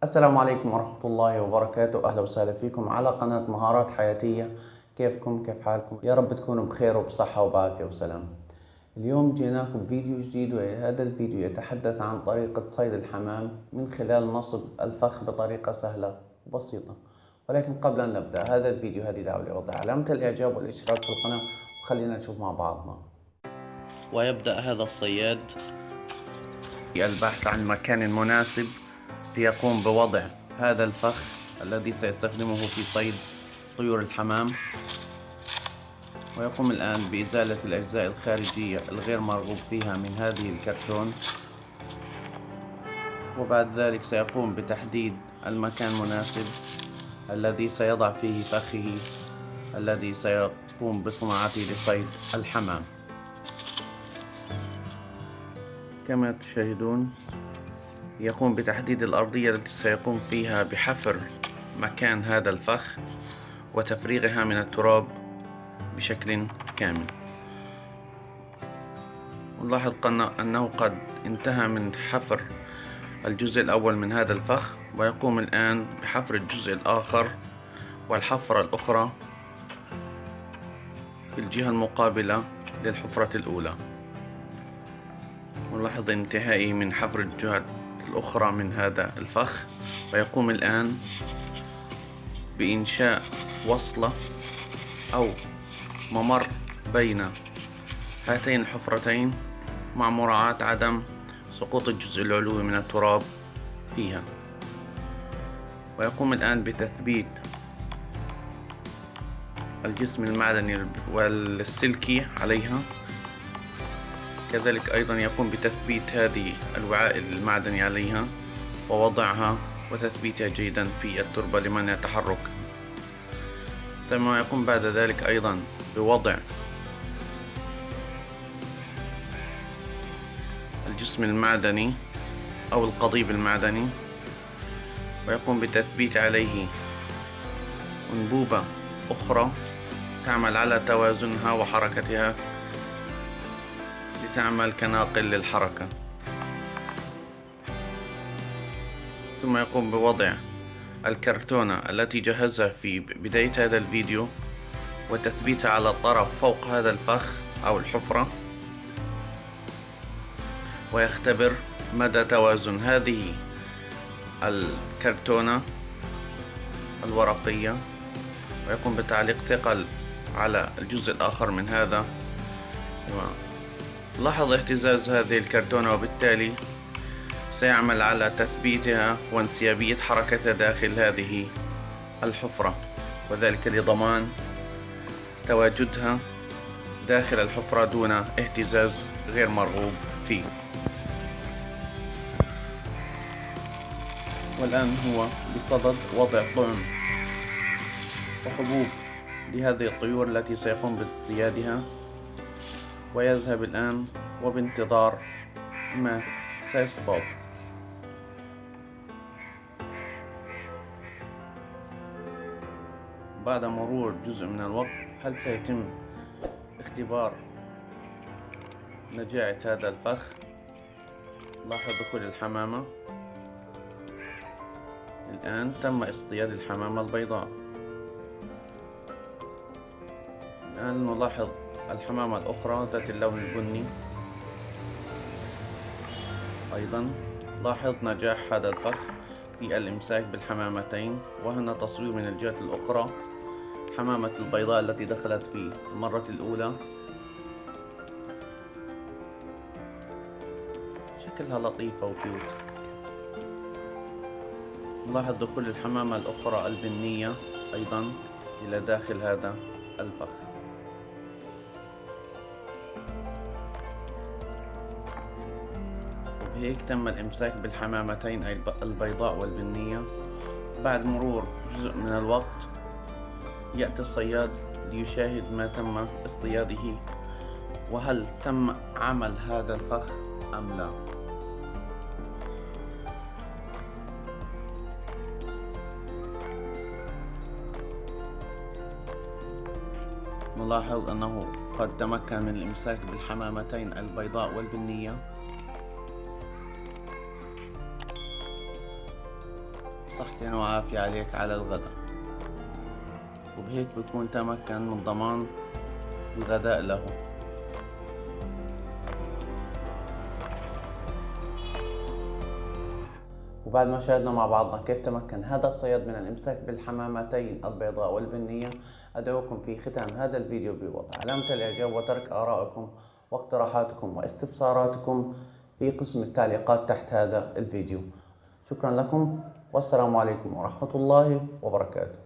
السلام عليكم ورحمة الله وبركاته. أهلا وسهلا فيكم على قناة مهارات حياتية. كيفكم؟ كيف حالكم؟ يا رب تكونوا بخير وبصحة وبعافية وسلام. اليوم جيناكم فيديو جديد، وهذا الفيديو يتحدث عن طريقة صيد الحمام من خلال نصب الفخ بطريقة سهلة وبسيطة. ولكن قبل أن نبدأ هذا الفيديو هذه دعوة لوضع علامة الإعجاب والاشتراك في القناة، وخلينا نشوف مع بعضنا. ويبدأ هذا الصياد البحث عن مكان مناسب ليقوم بوضع هذا الفخ الذي سيستخدمه في صيد طيور الحمام، ويقوم الآن بإزالة الأجزاء الخارجية الغير مرغوب فيها من هذه الكرتون، وبعد ذلك سيقوم بتحديد المكان المناسب الذي سيضع فيه فخه الذي سيقوم بصناعته لصيد الحمام. كما تشاهدون يقوم بتحديد الأرضية التي سيقوم فيها بحفر مكان هذا الفخ وتفريغها من التراب بشكل كامل. نلاحظ أنه قد انتهى من حفر الجزء الأول من هذا الفخ، ويقوم الآن بحفر الجزء الآخر والحفرة الأخرى في الجهة المقابلة للحفرة الأولى. نلاحظ انتهائه من حفر الجهة الأخرى من هذا الفخ، ويقوم الآن بإنشاء وصلة أو ممر بين هاتين الحفرتين مع مراعاة عدم سقوط الجزء العلوي من التراب فيها. ويقوم الآن بتثبيت الجسم المعدني والسلكي عليها، كذلك أيضا يقوم بتثبيت هذه الوعاء المعدني عليها ووضعها وتثبيتها جيدا في التربة لمنع التحرك. ثم يقوم بعد ذلك أيضا بوضع الجسم المعدني أو القضيب المعدني، ويقوم بتثبيت عليه أنبوبة أخرى تعمل على توازنها وحركتها لتعمل كناقل للحركة. ثم يقوم بوضع الكرتونة التي جهزها في بداية هذا الفيديو وتثبيتها على الطرف فوق هذا الفخ أو الحفرة، ويختبر مدى توازن هذه الكرتونة الورقية، ويقوم بتعليق ثقل على الجزء الآخر من هذا. لاحظ اهتزاز هذه الكرتونة، وبالتالي سيعمل على تثبيتها وانسيابية حركتها داخل هذه الحفرة، وذلك لضمان تواجدها داخل الحفرة دون اهتزاز غير مرغوب فيه. والآن هو بصدد وضع طعم وحبوب لهذه الطيور التي سيقوم باصطيادها، ويذهب الآن وبانتظار ما سيصطاد. بعد مرور جزء من الوقت هل سيتم اختبار نجاعة هذا الفخ؟ لاحظ دخول الحمامة. الآن تم اصطياد الحمامة البيضاء. الآن نلاحظ الحمامة الأخرى ذات اللون البني. أيضا لاحظ نجاح هذا الفخ في الإمساك بالحمامتين. وهنا تصوير من الجهة الأخرى حمامة البيضاء التي دخلت في المرة الأولى، شكلها لطيفة وكيوت. نلاحظ دخول الحمامة الأخرى البنية أيضا إلى داخل هذا الفخ. وبهيك تم الإمساك بالحمامتين أي البيضاء والبنية. بعد مرور جزء من الوقت يأتي الصياد ليشاهد ما تم اصطياده، وهل تم عمل هذا الفخ أم لا. نلاحظ أنه قد تمكن من الإمساك بالحمامتين البيضاء والبنية، صحتين وعافية عليك على الغداء. وبهيك بكون تمكن من ضمان الغداء له. وبعد ما شاهدنا مع بعضنا كيف تمكن هذا الصياد من الإمساك بالحمامتين البيضاء والبنية، أدعوكم في ختام هذا الفيديو بوضع علامة الإعجاب وترك آرائكم واقتراحاتكم واستفساراتكم في قسم التعليقات تحت هذا الفيديو. شكرا لكم والسلام عليكم ورحمة الله وبركاته.